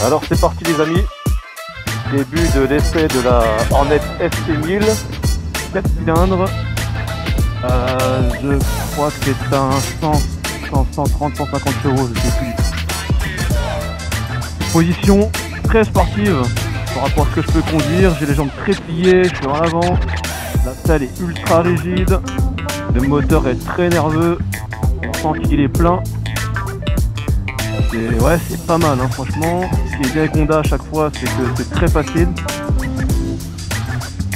Alors c'est parti les amis, début de l'essai de la Hornet ST1000, 4 cylindres, je crois que c'est un 130, 150 chevaux, je sais plus. Position très sportive par rapport à ce que je peux conduire, j'ai les jambes très pliées, je suis en avant, la selle est ultra rigide, le moteur est très nerveux, on sent qu'il est plein. Ouais, c'est pas mal, hein, franchement. Ce qui est bien avec Honda à chaque fois, c'est que c'est très facile.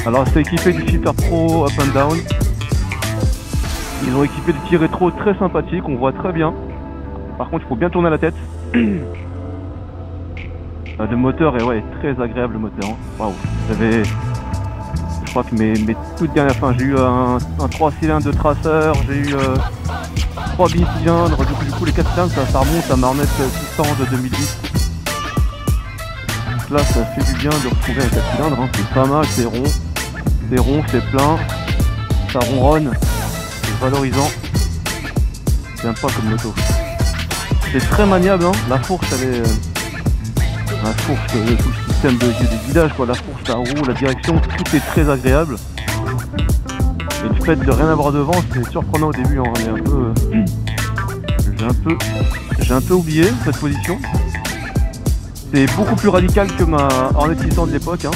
Alors, c'est équipé du shifter pro up and down. Ils ont équipé des petits rétros très sympathiques, on voit très bien. Par contre, il faut bien tourner la tête. Le moteur est ouais, très agréable, le moteur. Hein. Waouh, j'avais. Je crois que mes toutes dernières fins, j'ai eu un 3 cylindres de traceur, j'ai eu 3 bicylindres, du coup les 4 cylindres ça remonte à ma Hornet 600 de 2010. Là ça fait du bien de retrouver un 4 cylindres, hein. C'est pas mal, c'est rond, c'est plein, ça ronronne, c'est valorisant. J'aime pas comme moto. C'est très maniable, hein. La fourche elle est. La fourche, tout le système de guidage, quoi, la fourche, ça roule, la direction, tout est très agréable. Et le fait de rien avoir devant, c'est surprenant au début, hein. J'ai un peu oublié cette position. C'est beaucoup plus radical que ma Hornet 600 de l'époque, hein.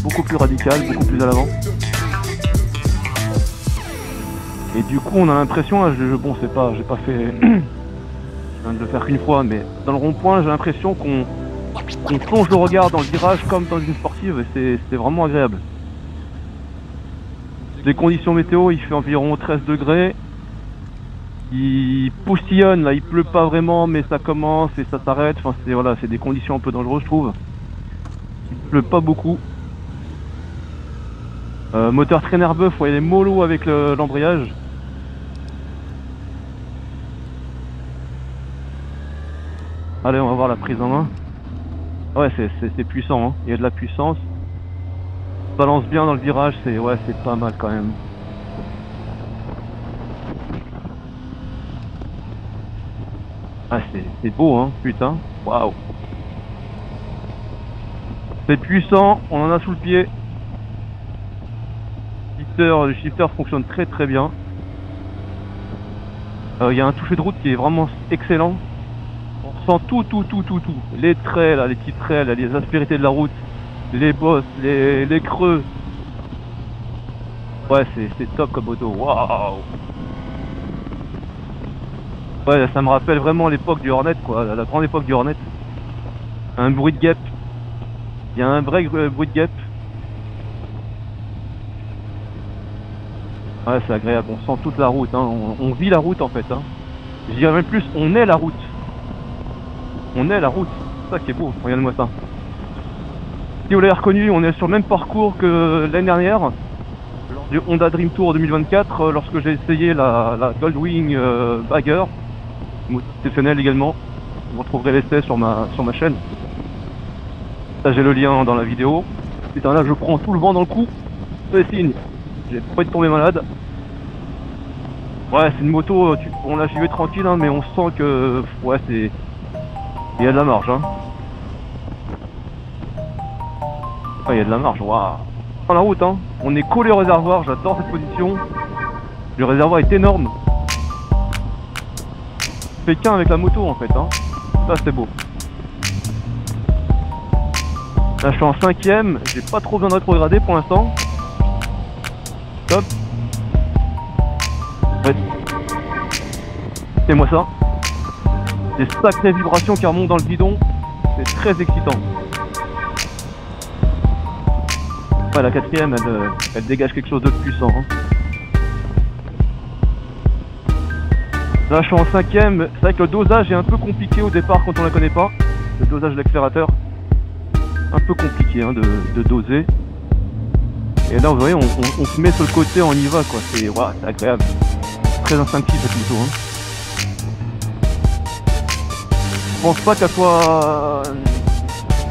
Beaucoup plus radical, beaucoup plus à l'avant. Et du coup, on a l'impression, hein, bon, j'ai pas fait, je viens de le faire qu'une fois, mais dans le rond-point, j'ai l'impression qu'on plonge le regard dans le virage comme dans une sportive, et c'est vraiment agréable. Les conditions météo, il fait environ 13 degrés. Il poustillonne, là il pleut pas vraiment, mais ça commence et ça s'arrête. Enfin, voilà, c'est des conditions un peu dangereuses, je trouve. Il pleut pas beaucoup. Moteur très nerveux, faut y aller mollo avec l'embrayage. Allez, on va voir la prise en main. Ouais, c'est puissant, hein. Il y a de la puissance. Balance bien dans le virage, c'est pas mal quand même. Ah, c'est beau, hein, putain. Waouh. C'est puissant, on en a sous le pied. Le shifter fonctionne très très bien. Il y a un toucher de route qui est vraiment excellent. On ressent tout. Les traits, là, les petits traits, là, les aspérités de la route, les bosses, les creux. Ouais, c'est top comme moto. Waouh. Ouais, ça me rappelle vraiment l'époque du Hornet, quoi, la grande époque du Hornet. Un bruit de guêpe. Il y a un vrai bruit de guêpe. Ouais, c'est agréable, on sent toute la route, hein. On vit la route en fait, hein. Je dirais même plus, on est la route. On est la route, c'est ça qui est beau, regarde-moi ça. Si vous l'avez reconnu, on est sur le même parcours que l'année dernière, lors du Honda Dream Tour 2024, lorsque j'ai essayé la Goldwing Bagger, exceptionnel également. Vous retrouverez l'essai sur ma chaîne. Ça, j'ai le lien dans la vidéo. Putain, là je prends tout le vent dans le cou, c'est signe. J'ai pas envie de tomber malade. Ouais, c'est une moto, on l'a j'y vais tranquille, hein, mais on sent que ouais, il y a de la marge, hein. Ouais, il y a de la marge, waouh. Dans la route, hein, on est collé au réservoir, j'adore cette position. Le réservoir est énorme. Fait qu'un avec la moto en fait, hein. Ça c'est beau. Là je suis en 5ème, j'ai pas trop besoin de rétrograder pour l'instant. Top. Ouais. C'est moi ça. Des sacrées vibrations qui remontent dans le guidon. C'est très excitant. Ouais, la 4ème, elle dégage quelque chose de puissant, hein. Là je suis en 5ème. C'est vrai que le dosage est un peu compliqué au départ quand on la connaît pas. Le dosage de l'accélérateur. Un peu compliqué, hein, de doser. Et là vous voyez, on se met sur le côté, on y va quoi, c'est agréable. Très instinctif cette moto, hein. Je pense pas qu'elle soit...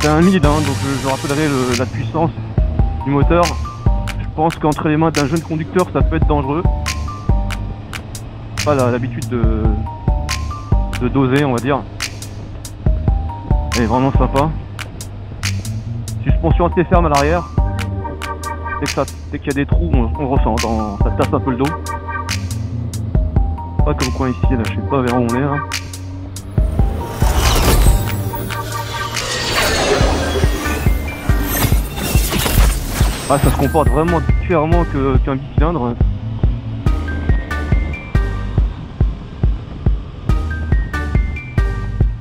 C'est un mid, hein, donc je rappellerai la puissance du moteur. Je pense qu'entre les mains d'un jeune conducteur ça peut être dangereux. Pas l'habitude de doser on va dire. Elle est vraiment sympa. Suspension assez ferme à l'arrière. Dès qu'il y a des trous, on le ressent, ça tasse un peu le dos. Pas comme coin ici, là, je sais pas vers où on est là. Ah, ça se comporte vraiment différemment qu'un bicylindre.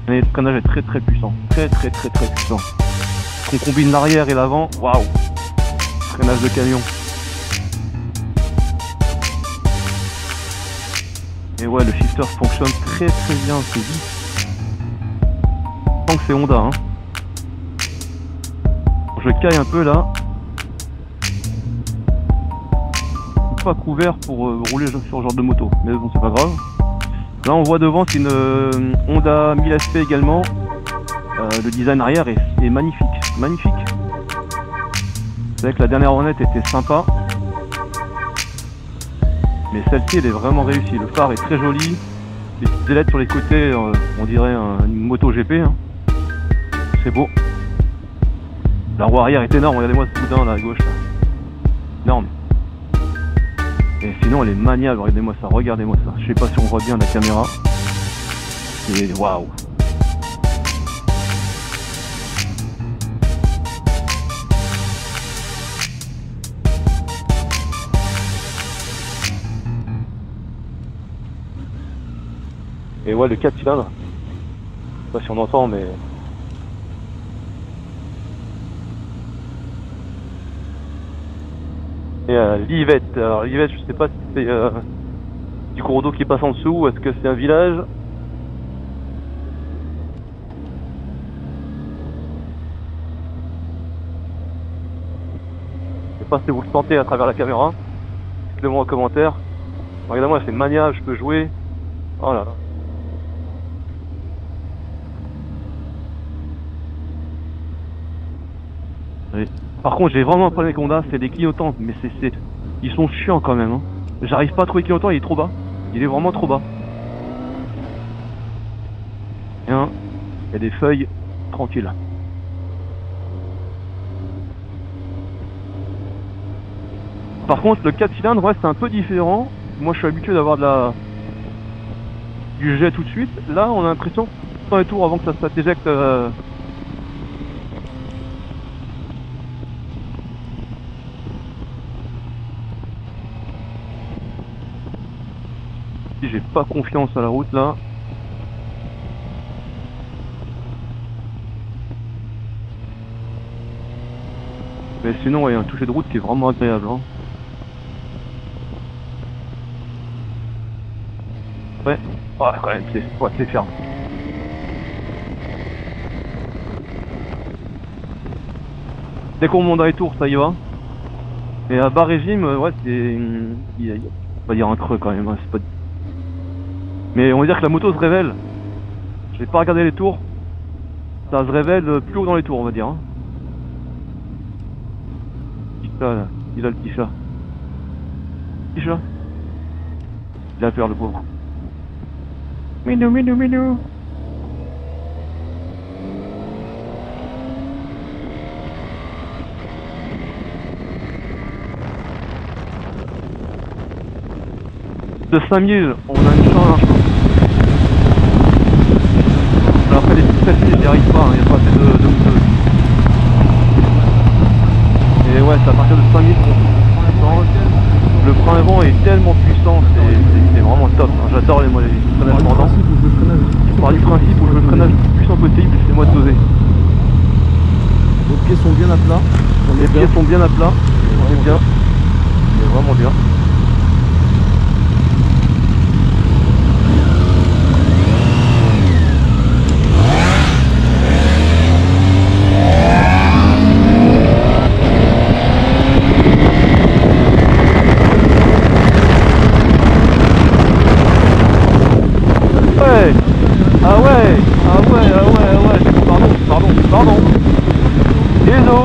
Mais le freinage est très puissant, très puissant. On combine l'arrière et l'avant, waouh! Freinage de camion. Et ouais, le shifter fonctionne très bien, c'est vite. Je sens que c'est Honda, hein. Je caille un peu là. Pas couvert pour rouler sur ce genre de moto, mais bon, c'est pas grave. Là on voit devant, c'est une Honda 1000 SP également. Le design arrière est magnifique. C'est vrai que la dernière Hornet était sympa, mais celle-ci elle est vraiment réussie. Le phare est très joli, les petites ailettes sur les côtés, on dirait une moto GP, hein. C'est beau. La roue arrière est énorme, regardez-moi ce boudin là à gauche là. Énorme. Et sinon elle est maniable, regardez-moi ça. Je sais pas si on voit bien la caméra. Et waouh. Et ouais, le 4 cylindres. Je sais pas si on entend, mais... Et l'Yvette. Alors l'Yvette, je sais pas si c'est du cours d'eau qui passe en dessous, ou est-ce que c'est un village? Je sais pas si vous le sentez à travers la caméra. Dites-le-moi en commentaire. Regardez-moi, c'est maniable, je peux jouer. Oh là là. Oui. Par contre, j'ai vraiment un problème avec Honda, c'est des clignotants, mais ils sont chiants quand même, hein. J'arrive pas à trouver clignotant, il est trop bas. Il est vraiment trop bas. Bien, il y a des feuilles tranquilles. Par contre, le 4 cylindres, ouais, c'est un peu différent. Moi, je suis habitué d'avoir du jet tout de suite. Là, on a l'impression, dans les tours avant que ça s'éjecte. J'ai pas confiance à la route là. Mais sinon, il y a un toucher de route qui est vraiment agréable, hein. Ouais, quand même, c'est ferme. Dès qu'on monte dans les tours, ça y va. Et à bas régime, ouais, on va dire un creux quand même, hein, c'est pas... Mais on va dire que la moto se révèle. Je vais pas regarder les tours. Ça se révèle plus haut dans les tours, on va dire, hein. Petit chat, là. Il a le petit chat. Petit chat. Il a peur, le pauvre. Minou. De 5000, on a une chance. Alors après les petites 7000, j'y arrive pas, hein, il n'y a pas assez de mouteux. Et ouais, c'est à partir de 5000 qu'on le frein avant est tellement puissant, c'est vraiment top, hein. J'adore les freinages pendants. Je pars du principe où je veux le freinage le plus puissant possible, c'est moi de doser. Les pieds sont bien à plat. Les pieds sont bien à plat, on est bien. C'est vraiment bien. Pardon. Désolé.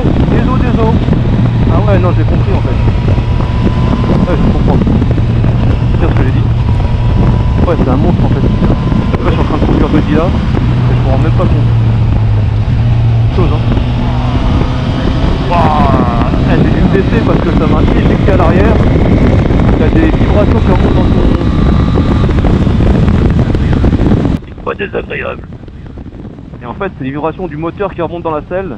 Ah ouais, non, j'ai compris en fait. Ouais, je comprends. C'est ce que j'ai dit. Ouais, c'est un monstre en fait. Là, je suis en train de conduire Buddy là, et je me rends même pas compte. Chose, hein. J'ai dû me baisser parce que ça m'a éjecté à l'arrière. T'as des vibrations qui remontent dans ton... C'est pas désagréable. Et en fait, c'est les vibrations du moteur qui remontent dans la selle,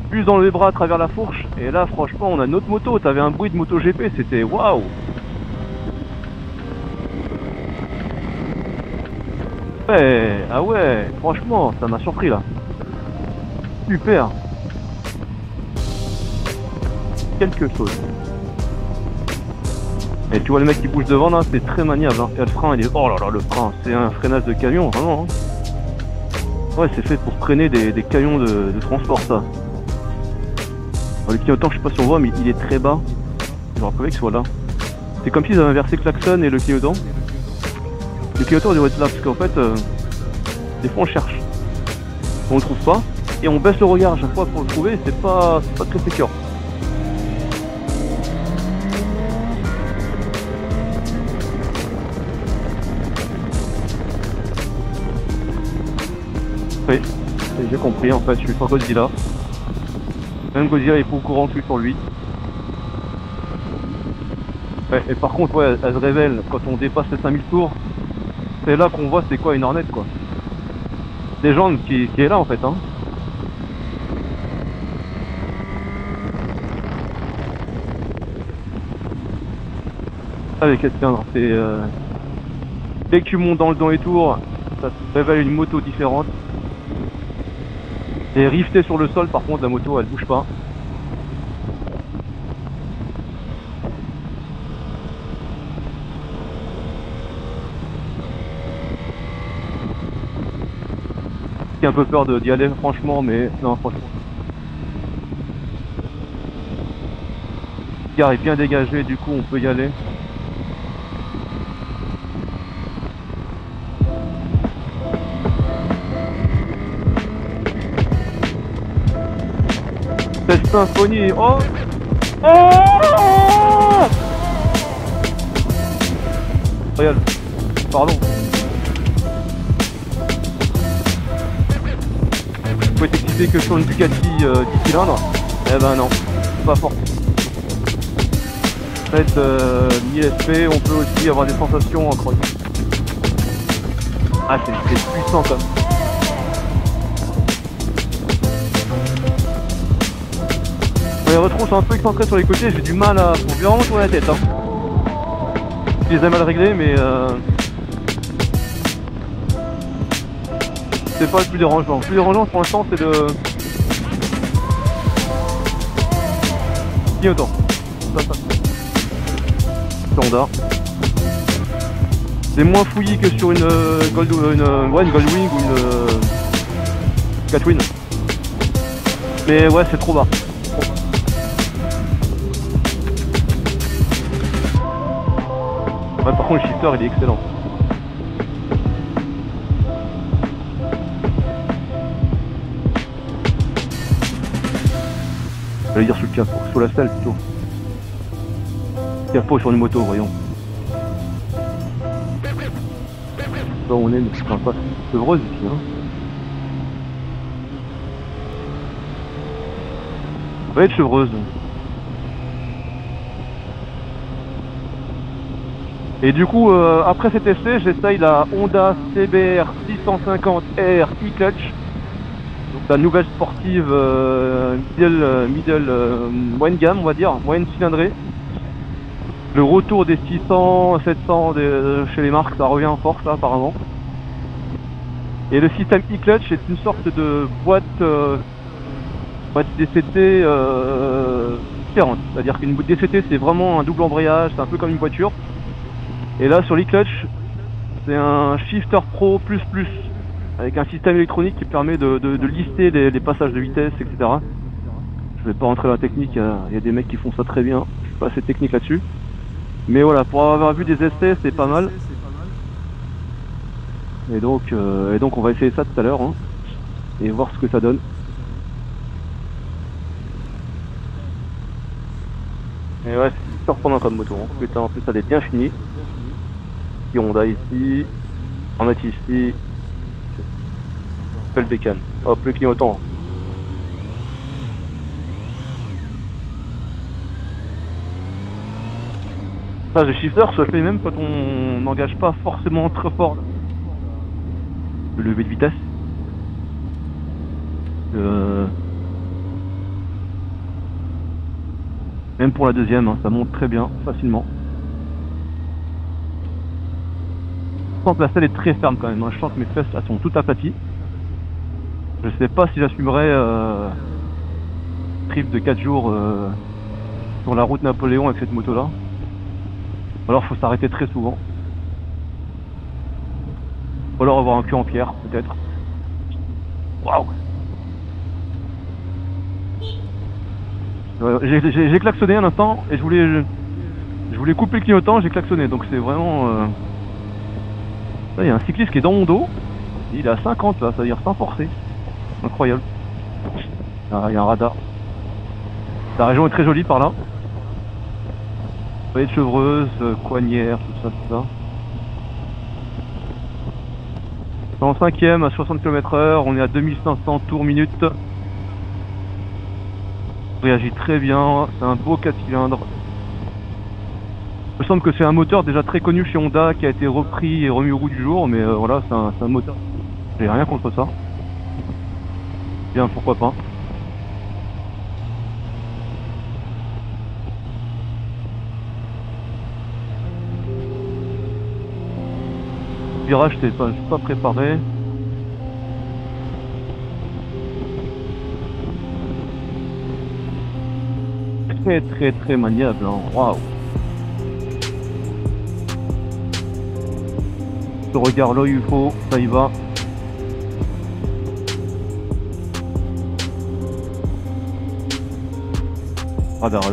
plus dans les bras à travers la fourche. Et là, franchement, on a notre moto. T'avais un bruit de moto GP, c'était waouh. Ouais, ah ouais, franchement, ça m'a surpris là. Super. Quelque chose. Et tu vois le mec qui bouge devant là, c'est très maniable. Hein. Et le frein, il est... Oh là là, le frein, c'est un freinage de camion, vraiment. Hein. Ouais, c'est fait pour freiner des camions de transport, ça. Alors, le clignotant, je sais pas si on voit, mais il est très bas. J'aurais prévu qu'il soit là. C'est comme s'ils avaient inversé le klaxon et le clignotant. Le clignotant devrait être là, parce qu'en fait, des fois on cherche. On le trouve pas, et on baisse le regard à chaque fois pour le trouver, et c'est pas très sécure. Oui, j'ai compris en fait, je suis sur Godzilla. Même Godzilla est pas au courant que je suis sur lui. Ouais, et par contre, ouais, elle se révèle quand on dépasse les 5000 tours. C'est là qu'on voit c'est quoi une Hornet quoi. Des gens qui est là en fait hein. Avec Espeindre, c'est dès que tu montes dans les tours, ça te révèle une moto différente. Et rifté sur le sol, par contre la moto elle bouge pas. J'ai un peu peur d'y aller franchement, mais non franchement. La gare est bien dégagée, du coup on peut y aller. Cette symphonie, oh, oh Royal, pardon. Vous pouvez t'exciter que sur une Ducati 10 cylindres. Eh ben non, pas fort. En fait, l'ISP, on peut aussi avoir des sensations en croisant. Ah, c'est puissant comme. Les retrons sont un peu excentrés sur les côtés, j'ai du mal à... Faut vraiment tourner la tête hein. Je les ai mal réglés mais c'est pas le plus dérangeant. Le plus dérangeant pour l'instant c'est le... Clignotant. Ça. Standard. C'est moins fouillis que sur une Goldwing ou une Catwin. Mais ouais c'est trop bas. Ouais, par contre le shifter il est excellent. J'allais dire sous le capot, sous la selle plutôt. Capot sur une moto, voyons. Là on est, mais c'est pas chevreuse ici hein. Ça va être chevreuse. Et du coup, après cet essai, j'essaye la Honda CBR 650R e-clutch. Donc la nouvelle sportive middle moyenne gamme, on va dire, moyenne cylindrée. Le retour des 600, 700 chez les marques, ça revient en force là, apparemment. Et le système e-clutch est une sorte de boîte DCT différente. C'est-à-dire qu'une DCT c'est vraiment un double embrayage, c'est un peu comme une voiture. Et là sur l'e-clutch, c'est un shifter pro plus avec un système électronique qui permet de lister les passages de vitesse, etc. Je vais pas rentrer dans la technique, il y a des mecs qui font ça très bien, je suis pas assez technique là-dessus. Mais voilà, pour avoir vu des essais, c'est pas mal. Et donc on va essayer ça tout à l'heure, hein, et voir ce que ça donne. Et ouais, c'est surprenant comme moto, hein. Putain, en plus elle est bien finie. Petit Honda ici, on a ici, le bécane. Hop, le clignotant. Ça, le shifter se fait même quand on n'engage pas forcément très fort le lever de vitesse. Même pour la deuxième, hein, ça monte très bien, facilement. Je sens que la selle est très ferme quand même, hein. Je sens que mes fesses elles sont toutes aplaties. Je sais pas si j'assumerai trip de 4 jours sur la route Napoléon avec cette moto là. Alors faut s'arrêter très souvent. Ou alors avoir un cul en pierre peut-être. Waouh. J'ai klaxonné un instant et je voulais couper le clignotant, j'ai klaxonné, donc c'est vraiment... Là il y a un cycliste qui est dans mon dos, il est à 50 là, ça veut dire sans forcer. Incroyable. Ah, il y a un radar. La région est très jolie par là. Vallée de Chevreuse, Coignières, tout ça. En 5ème à 60 km/h, on est à 2500 tours minute. On réagit très bien, c'est un beau 4 cylindres. Il me semble que c'est un moteur déjà très connu chez Honda qui a été repris et remis au goût du jour, mais voilà, c'est un moteur. J'ai rien contre ça. Bien, pourquoi pas. Virage, je suis pas préparé. Très maniable, hein. Waouh. Je regarde l'œil UFO, ça y va. Radar.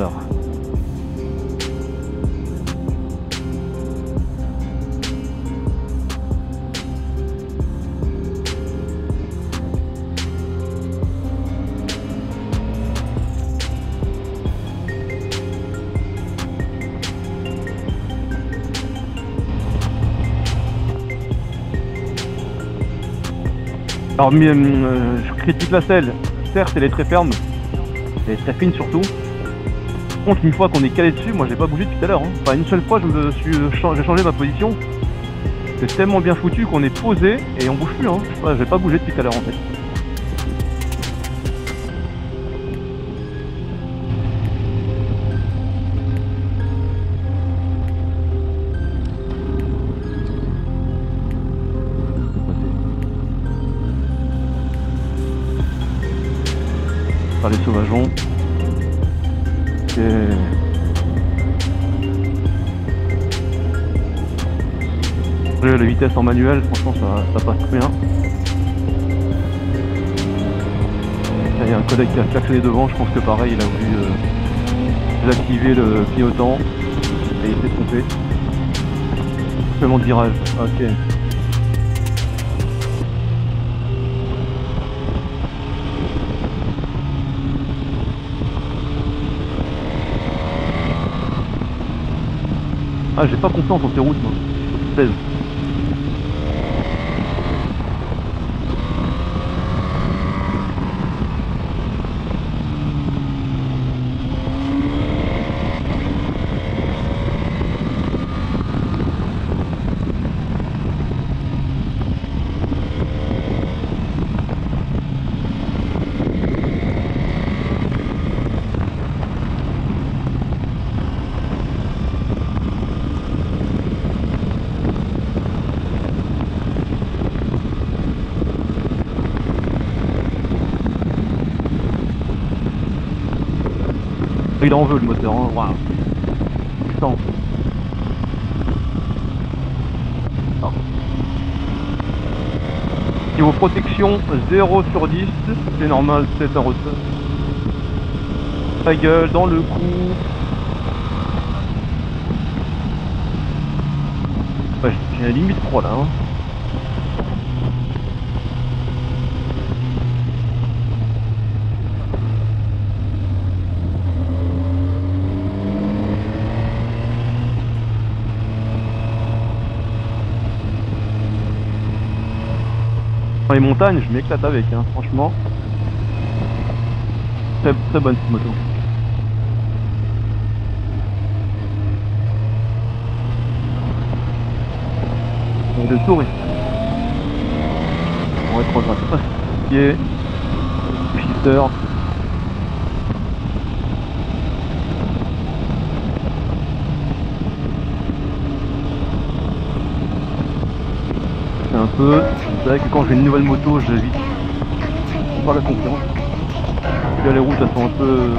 Alors je critique la selle, certes elle est très ferme, elle est très fine surtout. Par contre une fois qu'on est calé dessus, moi j'ai pas bougé depuis tout à l'heure. Hein. Enfin une seule fois j'ai changé ma position. C'est tellement bien foutu qu'on est posé et on bouge plus. Hein. J'ai pas bougé depuis tout à l'heure en fait. Par les sauvageons. La vitesse en manuel, franchement ça passe très bien. Il y a un collègue qui a klaxonné devant, je pense que pareil il a voulu désactiver le clignotant et il s'est trompé. Seulement de virage, ok. Ah j'ai pas confiance en ces routes moi. 16. Il en veut le moteur, hein. Waouh. Putain. Ah. Niveau protection, 0 sur 10, c'est normal, c'est un roteur. Ta gueule, dans le cou. Ouais, j'ai la limite 3 là. Hein. Dans les montagnes, je m'éclate avec, hein, franchement. Très bonne cette moto. Et de touristes. On rétrograde pas pied, shifter. C'est un peu, c'est vrai que quand j'ai une nouvelle moto, j'évite pas la confiance. Là les routes elles sont un peu.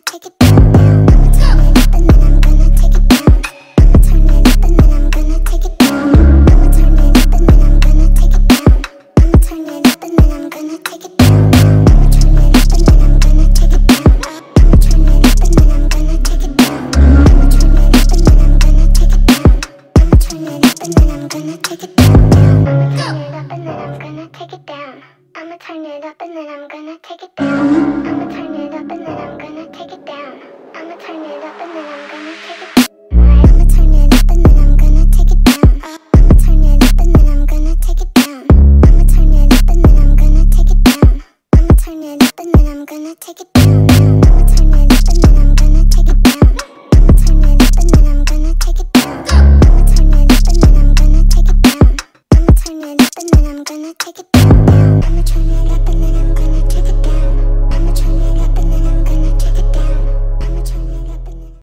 Take it down.